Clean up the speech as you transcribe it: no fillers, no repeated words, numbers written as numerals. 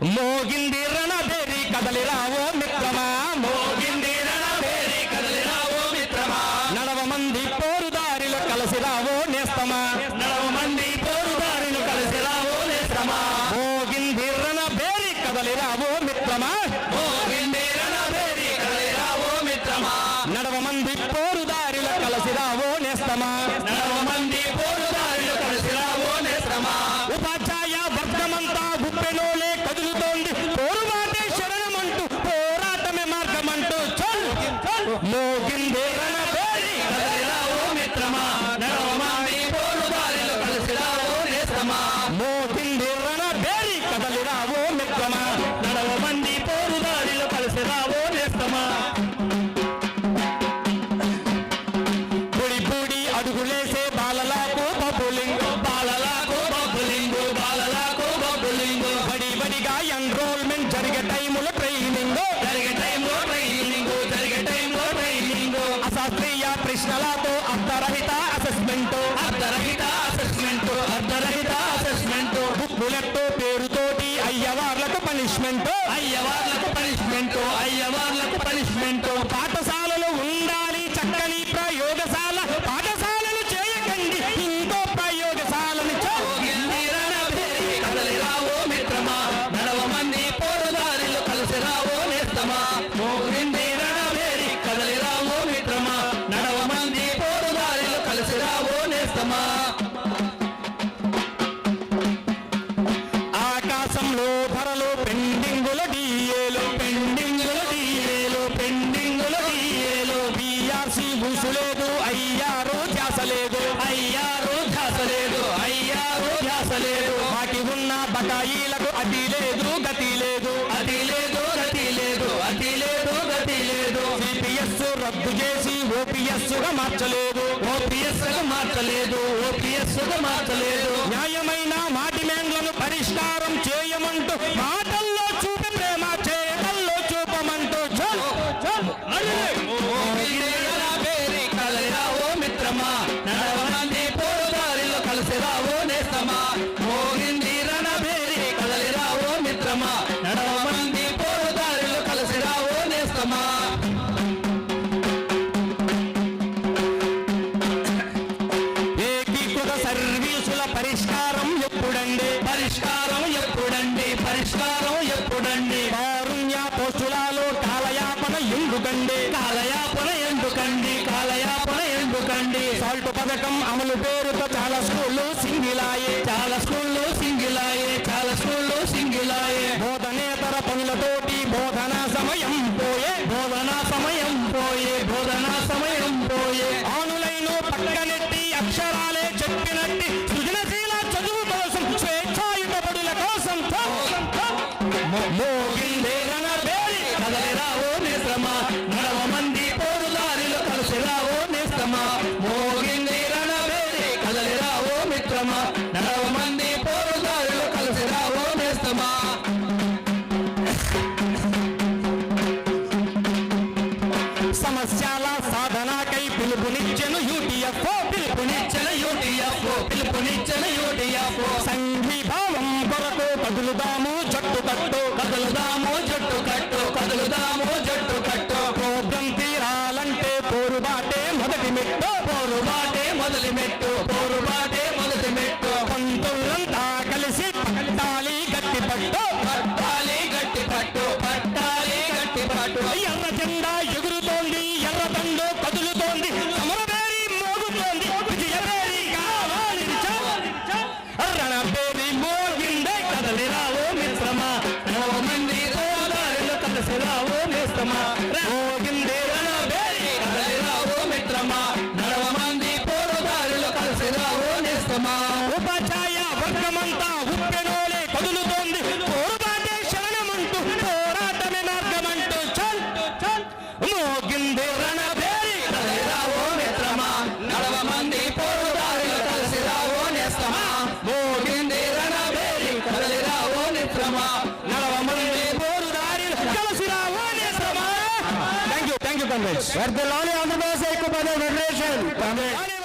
మోగింది రణభేరి కదలిరావో మిత్రమా, మోగింది రణభేరి కదలిరావో మిత్రమా, నడవ మంది పోరుదారిలో కలిసిరావో నేస్తమా, నడవ మంది పోరుదారిలో కలిసిరావో నేస్తమా, మోగింది రణభేరి కదలిరావో మిత్రమా, మోగింది రణభేరి కదలిరావో మిత్రమా, నడవ మంది పోరుదారిలో కలిసిరావో నేస్తమా, నడవ మంది పోరుదారిలో కలిసిరావో నేస్తమా, ఉపాధ్యాయ వర్గమంతా గుప్పెనోలే కదులుతోంది, పోరుమాటే శరణమంటూ పోరాటమే మార్గమంటూ చల్ మోగింది రణభేరి కదలిరావో మిత్రమా, నడవ మంది పోరుదారిలో కలిసిరావో నేస్తమా, మోగింది రణభేరి కదలిరావో మిత్రమా, నడవ మంది పోరుదారిలో కలిసిరావో నేస్తమా, బుడి బుడి అడుగులేసే బాలలకు బబులింగు, బాలలకు బబులింగు, బాలలకు బబులింగు, బడి బడిగా ఎన్రోల్మెంట్ జరిగే టైములో ట్రైనింగ్, జరిగే టైంలో ట్రైనింగ్, జరిగే టైంలో ట్రైనింగ్, అశాస్త్రీయ ప్రశ్నలతో అర్థరహిత అసెస్మెంట్, అర్థరహిత అసెస్మెంట్, అర్థరహిత అసెస్మెంట్, బుక్కులెట్టో పేరుతోటి అయ్యవార్లకు పనిష్మెంట్, అయ్యవార్లకు పనిష్మెంట్, అయ్యవార్లకు పనిష్మెంట్, పాఠశాలలు ఉండాలి చక్కని ప్రయోగశాల, పాఠశాలలు చేయకండి ఇంకో ప్రయోగశాలని కదలిరావో మిత్రమా, నడవ మంది పోరుదారిలో కలిసిరావో నేస్తమా, మోగింది రణభేరి కదలిరావో మిత్రమా, నడవ మంది పోరుదారిలో కలిసిరావో నేస్తమా, ఆకాశంలో ధరలు పెండింగుల డిఏలు, పెండింగుల డిఏలు, పెండింగుల డిఏలు, బిఆర్సి ఊసులేదు అయ్యారో ధ్యాస లేదు, అయ్యారో ధ్యాస లేదు, అయ్యారో ధ్యాస లేదు, వాటి ఉన్న బకాయిలకు అతి లేదు గతి లేదు, అతి లేదు గతి లేదు, అతి లేదు గతి లేదు, సిపిఎస్ రద్దు చేసి ఓపీఎస్ గా మార్చలేదు, ఓపీఎస్ గా మార్చలేదు, ఓపీఎస్ గా మార్చలేదు, న్యాయమైన మా డిమాండ్లను పరిష్కారం చేయమంటూ మాటల్లో చూపి ప్రేమ చేతల్లో చూపమంటూ చల్ చల్ కదలిరావో మిత్రమా, నడవ మంది పోరుదారిలో కలిసిరావో నేస్తమా, మోగింది రణభేరి కదలిరావో మిత్రమా, నడవ మంది పోరుదారిలో కలిసిరావో నేస్తమా, ఏకీకృత సర్వీసుల పరిష్కారం ఎప్పుడండి, పరిష్కారం ఎప్పుడండి, పరిష్కారం ఎప్పుడండి, కారుణ్య పోస్టులలో కాలయాపన ఎందుకండి, కాలయాపన ఎందుకండి, కాలయాపన ఎందుకండి, సాల్ట్ పథకం అమలు పేరుతో చాలా స్కూళ్ళు సింగిలాయే, చాలా స్కూళ్ళు సింగిలాయే, చాలా స్కూళ్ళు సింగిలాయే, బోధనేతర పనులతోటి బోధనా సమయం పోయే, బోధనా సమయం పోయే, బోధనా సమయం పోయే, ఆనులైన పక్కనెట్టి అక్షరాలే చెప్పినట్టి సృజనశీల చదువు కోసం స్వేచ్ఛాయుత బడుల కోసం మోగిందే రణభేరి కదలిరావో నేస్తమా, నడవ మంది పోరుదారిలో కలిసిరావో నేస్తమా, మోగిందే రణభేరి కదలిరావో మిత్రమా, నడవ మంది పోరుదారిలో కలిసిరావో నేస్తమా, సమస్యల సాధనకై పిలుపునిచ్చెను యూటీఎఫ్, పిలుపునిచ్చెను యూటీఎఫ్, పిలుపునిచ్చెను యూటీఎఫ్, సంఘీభావం కొరకు కదులుదాము జట్టు కట్టు, కదులుదాము జట్టు కట్టు, కదులుదాము జట్టు కట్టు, ప్రోగ్రాం తీరాలంటే పోరుబాటే మొదటి మెట్టు, పోరుబాటే మొదటి మెట్టు, పోరుబాటే మొదటి మెట్టు, పంతులంతా కలిసి పట్టాలి గట్టి పట్టు, పట్టాలి గట్టి పట్టు, పట్టాలి గట్టి పట్టు, ఎర్ర జెండా ఎగురుతోంది, ఎర్ర దండు కదులుతోంది, సమరభేరి మోగుతోంది, విజయభేరి కావాలి రణభేరి మోగిందే కదలిరావో మిత్రమా, నడవ మంది పోరుదారిలో కలిసిరావో నేస్తమా, మోగిందే రణభేరి కదలిరావో మిత్రమా, నడవ మంది పోరుదారిలో కలిసిరావో నేస్తమా, ఉపాధ్యాయ వర్గమంతా ఉప్పెనోలే కదులుతోంది, పోరుబాటే శరణమంటూ పోరాటమే మార్గమంటూ చల్ చల్ మోగిందే రణభేరి కదలిరావో మిత్రమా, నడవ మంది పోరుదారిలో కలిసిరావో నేస్తమా, మోగిందే రణభేరి కదలిరావో మిత్రమా, నడవ మంది పోరుదారిలో కలిసిరావో నేస్తమా. Thank you, comrades. Verdelani Andhra Pradesh Ecopathic Federation.